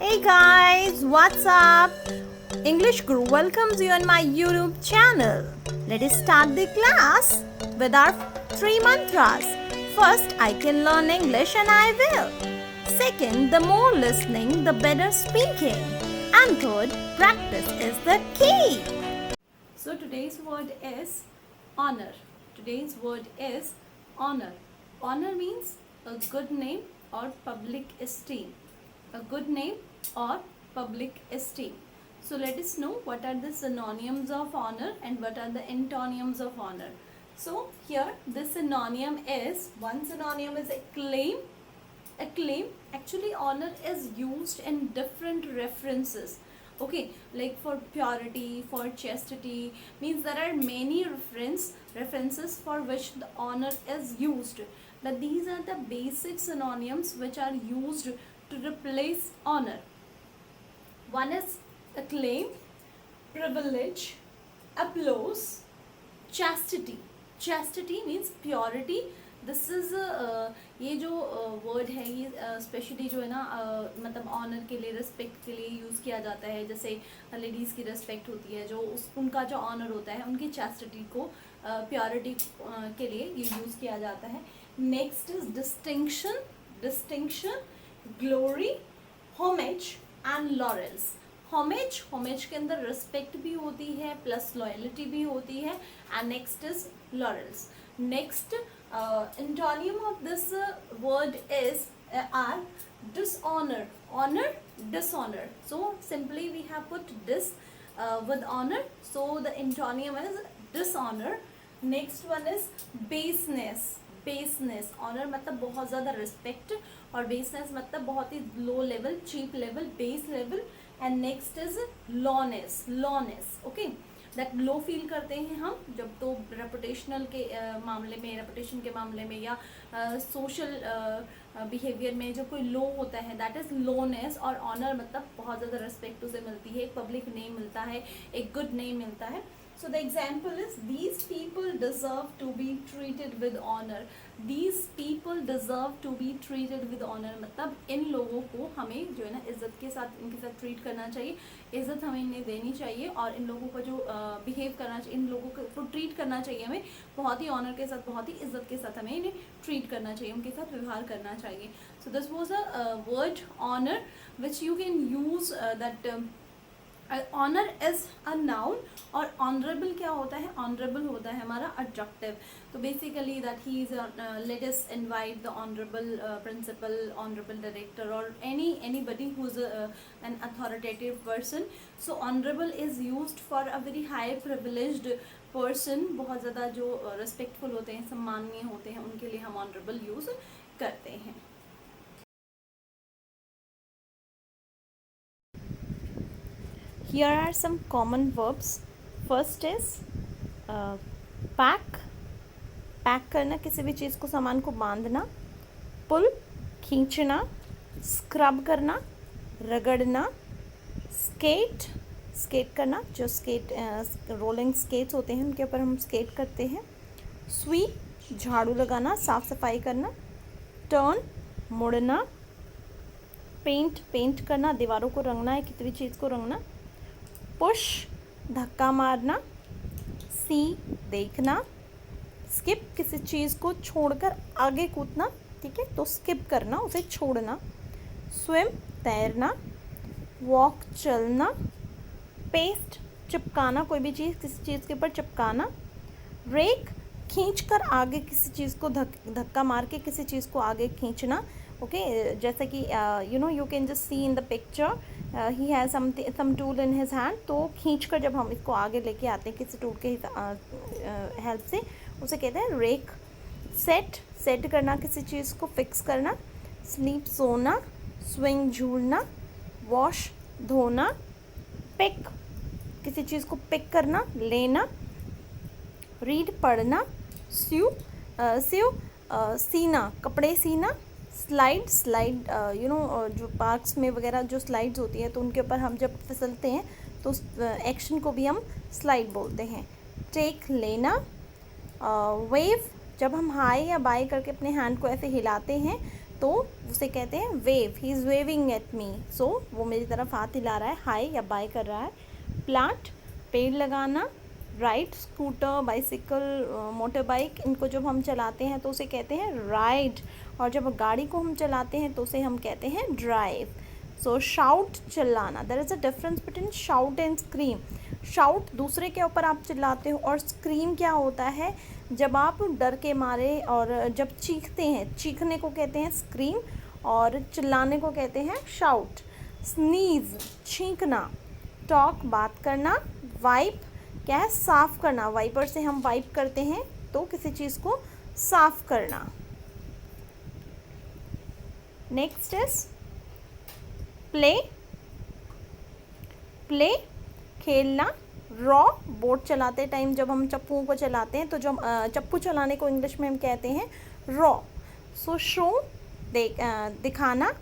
Hey guys, what's up? English Guru welcomes you on my YouTube channel. Let us start the class with our three mantras. First, I can learn English and I will. Second, the more listening, the better speaking. And third, practice is the key. So today's word is honor. Today's word is honor. Honor means a good name or public esteem. A good name or public esteem. So let us know what are the synonyms of honor and what are the antonyms of honor. So here the synonym is, one synonym is acclaim. Acclaim, actually honor is used in different references. Okay, like for purity, for chastity, means there are many references for which the honor is used. But these are the basic synonyms which are used to replace honor. One is acclaim, privilege, applause, chastity. Chastity means purity. This is ये जो word है ये specially जो है ना मतलब honour के लिए, रिस्पेक्ट के लिए यूज़ किया जाता है. जैसे लेडीज़ की रिस्पेक्ट होती है, जो उनका जो ऑनर होता है, उनकी चैस्टिटी को प्योरिटी के लिए ये यूज़ किया जाता है. Next is distinction. Distinction, glory, homage and laurels. Homage के अंदर रिस्पेक्ट भी होती है प्लस लॉयल्टी भी होती है. And next is laurels. Next, antonym of this word is are dishonor. Honor, dishonor. So simply we have put this with honor. So the antonym is dishonor. Next one is baseness. baseness. honor मतलब बहुत ज़्यादा respect और baseness मतलब बहुत ही low level, cheap level, base level. And next is lowness. lowness. Okay. That low feel करते हैं हम जब तो रेपुटेशनल के मामले में, रेपुटेशन के मामले में या सोशल बिहेवियर में जो कोई लो होता है, दैट इज़ लोनेस. और ऑनर मतलब बहुत ज़्यादा रिस्पेक्ट उसे मिलती है, एक पब्लिक नेम मिलता है, एक गुड नेम मिलता है. So the example is, these people deserve to be treated with honor. These people deserve to be treated with honor. मतलब इन लोगों को हमें जो है ना इज्जत के साथ, इनके साथ ट्रीट करना चाहिए, इज्जत हमें इन्हें देनी चाहिए और इन लोगों का जो बिहेव करना चाहिए, इन लोगों को ट्रीट करना चाहिए हमें बहुत ही ऑनर के साथ, बहुत ही इज्जत के साथ हमें इन्हें ट्रीट करना चाहिए, उनके साथ व्यवहार करना चाहिए. So this was a word honour which you can use that. Honour is a noun. और ऑनरेबल क्या होता है? ऑनरेबल होता है हमारा एडजेक्टिव. तो बेसिकली दैट ही is, let us invite the honourable principal, honourable director और anybody who is an authoritative person. So honorable is used for a very high privileged person. बहुत ज़्यादा जो रिस्पेक्टफुल होते हैं, सम्माननीय होते हैं, उनके लिए हम ऑनरेबल यूज़ करते हैं. Here are some common verbs. First is pack. Pack करना, किसी भी चीज़ को, सामान को बांधना. पुल, खींचना. स्क्रब करना, रगड़ना. स्केट, स्केट करना, जो स्केट रोलिंग स्केट्स होते हैं उनके ऊपर हम स्केट करते हैं. स्वीप, झाड़ू लगाना, साफ सफाई करना. टर्न, मुड़ना. पेंट, पेंट करना, दीवारों को रंगना है, किसी भी चीज़ को रंगना. पुश, धक्का मारना. सी, देखना. स्किप, किसी चीज़ को छोड़कर आगे कूदना. ठीक है, तो स्किप करना, उसे छोड़ना. स्विम, तैरना. वॉक, चलना. पेस्ट, चिपकाना, कोई भी चीज़ किसी चीज़ के ऊपर चिपकाना. रेक, खींचकर आगे किसी चीज़ को धक्का मार के किसी चीज़ को आगे खींचना. ओके, जैसे कि you can just see in the picture, he has some tool in his hand. तो खींचकर जब हम इसको आगे लेके आते हैं किसी टूल के हेल्प से, उसे कहते हैं रेक. सेट, सेट करना, किसी चीज़ को फिक्स करना. स्लीप, सोना. स्विंग, झूलना. वॉश, धोना. पिक, किसी चीज़ को पिक करना, लेना. रीड, पढ़ना. स्यू, सीना, कपड़े सीना. स्लाइड, जो पार्क्स में वगैरह जो स्लाइड्स होती है तो उनके ऊपर हम जब फिसलते हैं तो उस एक्शन को भी हम स्लाइड बोलते हैं. टेक, लेना. वेव, जब हम हाई या बाय करके अपने हैंड को ऐसे हिलाते हैं तो उसे कहते हैं wave, he is waving at me, so वो मेरी तरफ हाथ हिला रहा है, हाय या बाय कर रहा है। प्लांट, पेड़ लगाना। Ride, scooter, bicycle, motor bike, इनको जब हम चलाते हैं तो उसे कहते हैं राइड, और जब गाड़ी को हम चलाते हैं तो उसे हम कहते हैं ड्राइव। सो शाउट, चिल्लाना। There is a difference between shout and scream. Shout दूसरे के ऊपर आप चिल्लाते हो, और स्क्रीम क्या होता है, जब आप डर के मारे और जब चीखते हैं, चीखने को कहते हैं स्क्रीम, और चिल्लाने को कहते हैं शाउट। स्नीज, छींकना। टॉक, बात करना। वाइप, क्या है, साफ करना। वाइपर से हम वाइप करते हैं तो किसी चीज़ को साफ करना। नेक्स्ट इज प्ले, प्ले, खेलना। रॉ, बोट चलाते टाइम जब हम चप्पूओं को चलाते हैं तो जो चप्पू चलाने को इंग्लिश में हम कहते हैं रॉ। सो शो, दिखाना।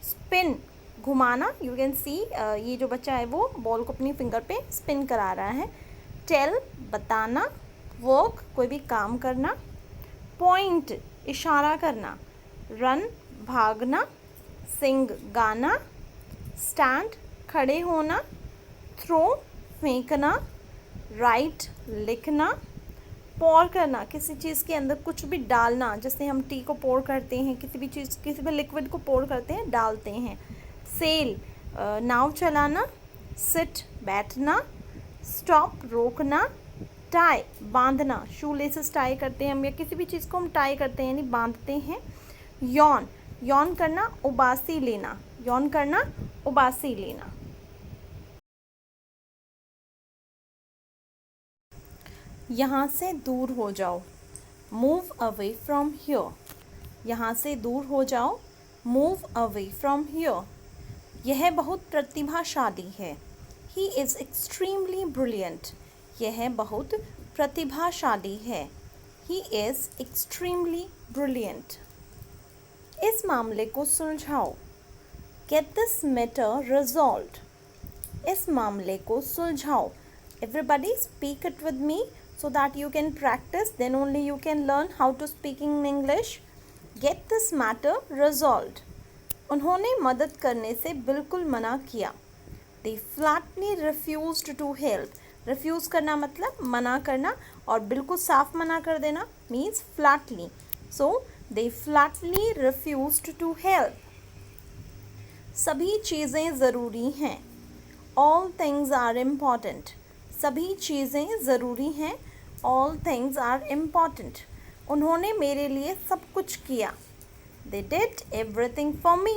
स्पिन, घुमाना। यू कैन सी ये जो बच्चा है वो बॉल को अपनी फिंगर पे स्पिन करा रहा है। टेल, बताना। वर्क, कोई भी काम करना। पॉइंट, इशारा करना। रन, भागना। सिंग, गाना। स्टैंड, खड़े होना। थ्रो, फेंकना। राइट, लिखना। पोर करना, किसी चीज़ के अंदर कुछ भी डालना, जैसे हम टी को पोर करते हैं, किसी भी चीज़, किसी भी लिक्विड को पोर करते हैं, डालते हैं। सेल, नाव चलाना। सिट, बैठना। स्टॉप, रोकना। टाई, बांधना। शू लेसेस टाई करते हैं हम, या किसी भी चीज़ को हम टाई करते हैं यानी बांधते हैं। यॉन, यॉन करना, उबासी लेना। यॉन करना, उबासी लेना। यहाँ से दूर हो जाओ। Move away from here. यहाँ से दूर हो जाओ। Move away from here. यह बहुत प्रतिभाशाली है। He is extremely brilliant. यह बहुत प्रतिभाशाली है। He is extremely brilliant. इस मामले को सुलझाओ। Get this matter resolved. इस मामले को सुलझाओ। Everybody speak it with me so that you can practice, then only you can learn how to speak in English. Get this matter resolved. उन्होंने मदद करने से बिल्कुल मना किया। They flatly refused to help. Refuse करना मतलब मना करना, और बिल्कुल साफ मना कर देना means flatly. So they flatly refused to help. सभी चीज़ें ज़रूरी हैं। All things are important. सभी चीज़ें ज़रूरी हैं। All things are important. उन्होंने मेरे लिए सब कुछ किया। They did everything for me.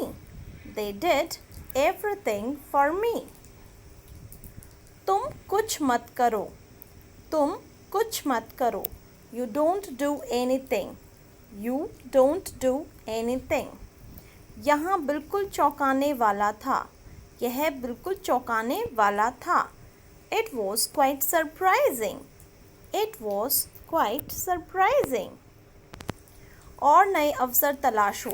They did everything for me. तुम कुछ मत करो। तुम कुछ मत करो। You don't do anything. You don't do anything. यहाँ बिल्कुल चौंकाने वाला था। यह बिल्कुल चौंकाने वाला था। It was quite surprising. It was quite surprising. और नए अवसर तलाशो।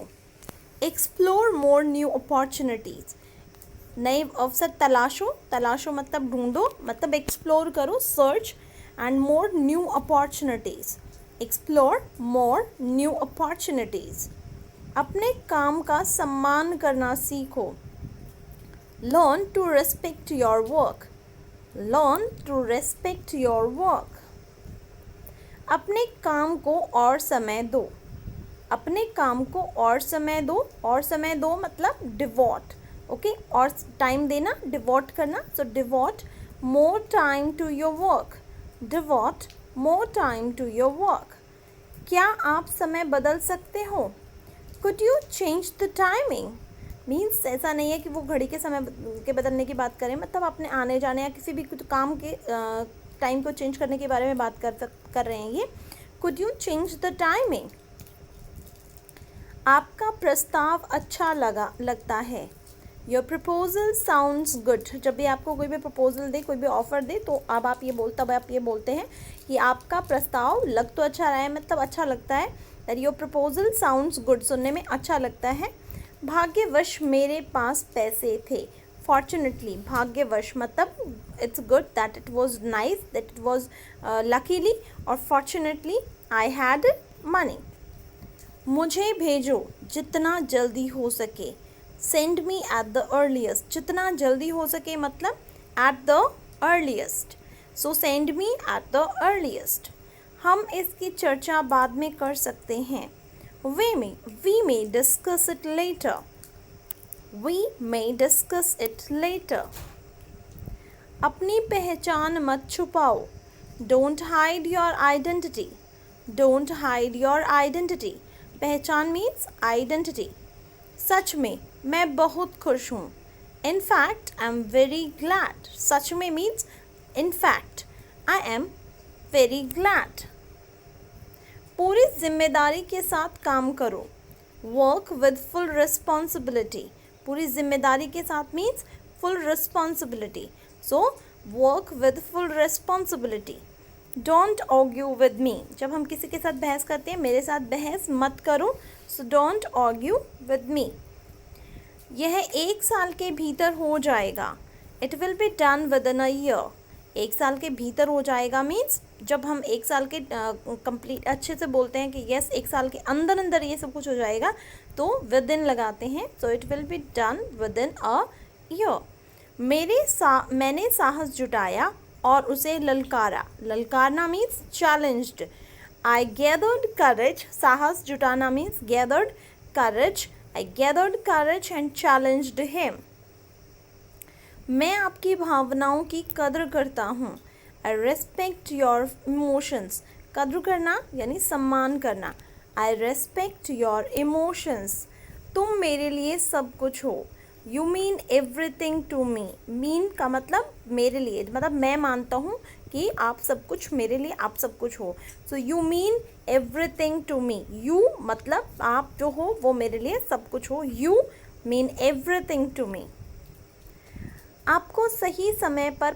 Explore more new opportunities. नए अवसर तलाशो। तलाशो मतलब ढूंढो, मतलब एक्सप्लोर करो, search, and more new opportunities. Explore more new opportunities. अपने काम का सम्मान करना सीखो। Learn to respect your work. Learn to respect your work. अपने काम को और समय दो। अपने काम को और समय दो। और समय दो मतलब डिवोट, ओके, और टाइम देना, डिवोट करना। So devote more time to your work. Devote more time to your work. क्या आप समय बदल सकते हो? Could you change the timing? Means ऐसा नहीं है कि वो घड़ी के समय के बदलने की बात करें, मतलब अपने आने जाने या किसी भी कुछ काम के टाइम को चेंज करने के बारे में बात कर रहे हैं ये। Could you change the timing? आपका प्रस्ताव अच्छा लगता है। Your proposal sounds good. जब भी आपको कोई भी प्रपोजल दे, कोई भी ऑफर दे, तो अब आप ये बोलते हैं कि आपका प्रस्ताव लग तो अच्छा रहा है, मतलब अच्छा लगता है। That your proposal sounds good, सुनने में अच्छा लगता है। भाग्यवश मेरे पास पैसे थे। फॉर्चुनेटली, भाग्यवश मतलब it's good, that it was nice, that it was luckily, और फॉर्चुनेटली आई हैड मनी। मुझे भेजो जितना जल्दी हो सके। Send me at the earliest, जितना जल्दी हो सके मतलब at the earliest, so send me at the earliest. हम इसकी चर्चा बाद में कर सकते हैं। We may discuss it later, we may discuss it later. अपनी पहचान मत छुपाओ, don't hide your identity, don't hide your identity. पहचान मीन्स आइडेंटिटी। सच में मैं बहुत खुश हूँ, in fact I am very glad. सच में means in fact I am very glad. पूरी जिम्मेदारी के साथ काम करो, वर्क विद फुल रिस्पॉन्सिबिलिटी। पूरी जिम्मेदारी के साथ means full responsibility, so work with full responsibility. Don't argue with me, जब हम किसी के साथ बहस करते हैं, मेरे साथ बहस मत करो, so don't argue with me. यह 1 साल के भीतर हो जाएगा, it will be done with in a year. 1 साल के भीतर हो जाएगा मीन्स जब हम 1 साल के कंप्लीट अच्छे से बोलते हैं कि यस 1 साल के अंदर अंदर ये सब कुछ हो जाएगा, तो विद इन लगाते हैं, so it will be done with in a year. मैंने साहस जुटाया और उसे ललकारा। ललकारना मीन्स चैलेंज्ड। आई गैदर्ड करेज, साहस जुटाना means gathered courage. I gathered courage and challenged him. मैं आपकी भावनाओं की कद्र करता हूँ, आई रेस्पेक्ट योर इमोशंस। कद्र करना यानी सम्मान करना, आई रेस्पेक्ट योर इमोशंस। तुम मेरे लिए सब कुछ हो, you mean everything to me. Mean का मतलब मेरे लिए, मतलब मैं मानता हूँ कि आप सब कुछ मेरे लिए, आप सब कुछ हो, so you mean everything to me. You मतलब आप जो हो वो मेरे लिए सब कुछ हो, you mean everything to me. आपको सही समय पर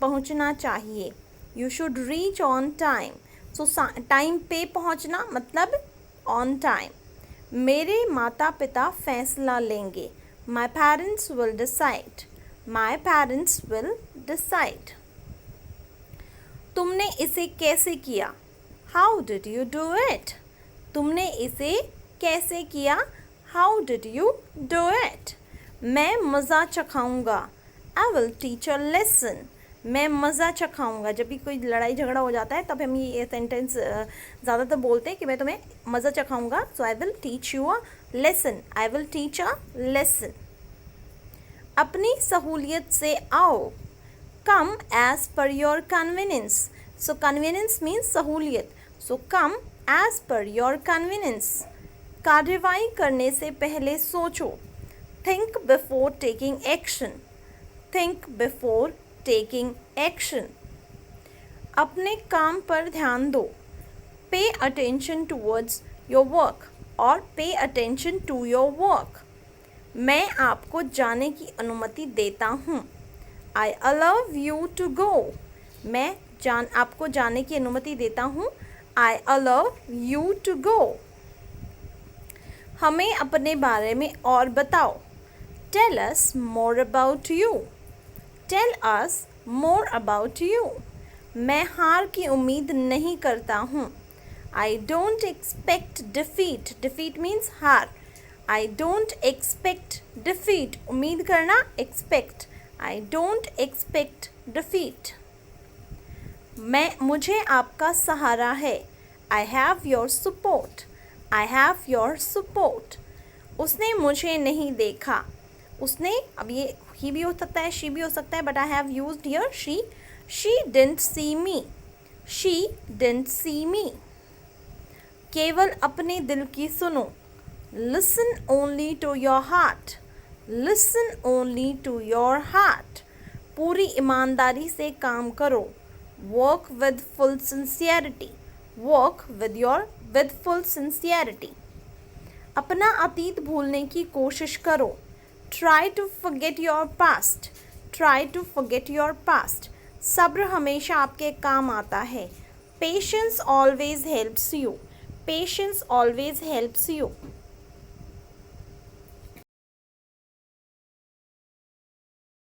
पहुँचना चाहिए, you should reach on time. So time पे पहुँचना मतलब ऑन टाइम। मेरे माता पिता फैसला लेंगे, my parents will decide, my parents will decide। तुमने इसे कैसे किया, how did you do it। तुमने इसे कैसे किया, how did you do it। मैं मज़ा चखाऊंगा, I will teach a lesson। मैं मज़ा चखाऊंगा, जब भी कोई लड़ाई झगड़ा हो जाता है तब हम ये सेंटेंस ज़्यादातर बोलते हैं कि मैं तुम्हें मज़ा चखाऊंगा, so I will teach you a lesson, I will teach a lesson. अपनी सहूलियत से आओ, come as per your convenience. So convenience means सहूलियत, so come as per your convenience. कार्रवाई करने से पहले सोचो, think before taking action, think before taking action. अपने काम पर ध्यान दो, pay attention towards your work और pay attention to your work. मैं आपको जाने की अनुमति देता हूँ, I allow you to go. मैं आपको जाने की अनुमति देता हूँ, I allow you to go. हमें अपने बारे में और बताओ, tell us more about you, tell us more about you. मैं हार की उम्मीद नहीं करता हूँ, I don't expect defeat. Defeat means हार, आई डोंट एक्सपेक्ट डिफीट, उम्मीद करना, expect, I don't expect defeat. मुझे आपका सहारा है, I have your support, I have your support. उसने मुझे नहीं देखा, उसने, अब ये ही भी हो सकता है, शी भी हो सकता है, but I have used here she. She didn't see me, she didn't see me. केवल अपने दिल की सुनो, listen only to your heart, listen only to your heart. पूरी ईमानदारी से काम करो, work with full sincerity, work with full sincerity. अपना अतीत भूलने की कोशिश करो, try to forget your past, try to forget your past. सब्र हमेशा आपके काम आता है, patience always helps you, patience always helps you.